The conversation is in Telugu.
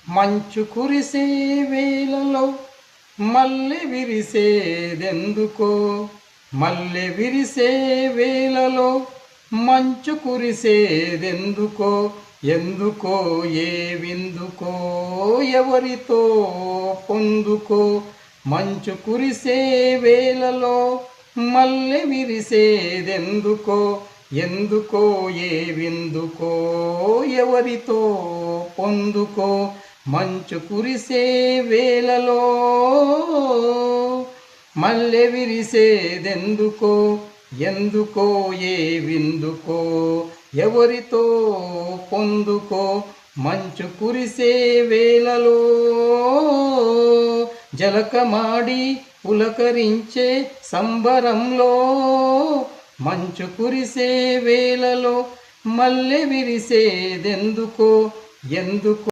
మంచు కురిసే వేళలో మల్లె విరిసేదెందుకో, మల్లె విరిసే వేళలో మంచు కురిసేదెందుకో, ఎందుకో ఏ విందుకో ఎవరితో పొందుకో. మంచు కురిసే వేళలో మల్లె విరిసేదెందుకో, ఎందుకో ఏ విందుకో ఎవరితో పొందుకో. మంచు కురిసే వేళలో మల్లె విరిసేదెందుకో, ఎందుకో ఏ విందుకో ఎవరితో పొందుకో. మంచు కురిసే వేళలో జలకమాడి పులకరించే సంబరంలో, మంచు కురిసే వేళలో మల్లె విరిసేదెందుకో, ఎందుకో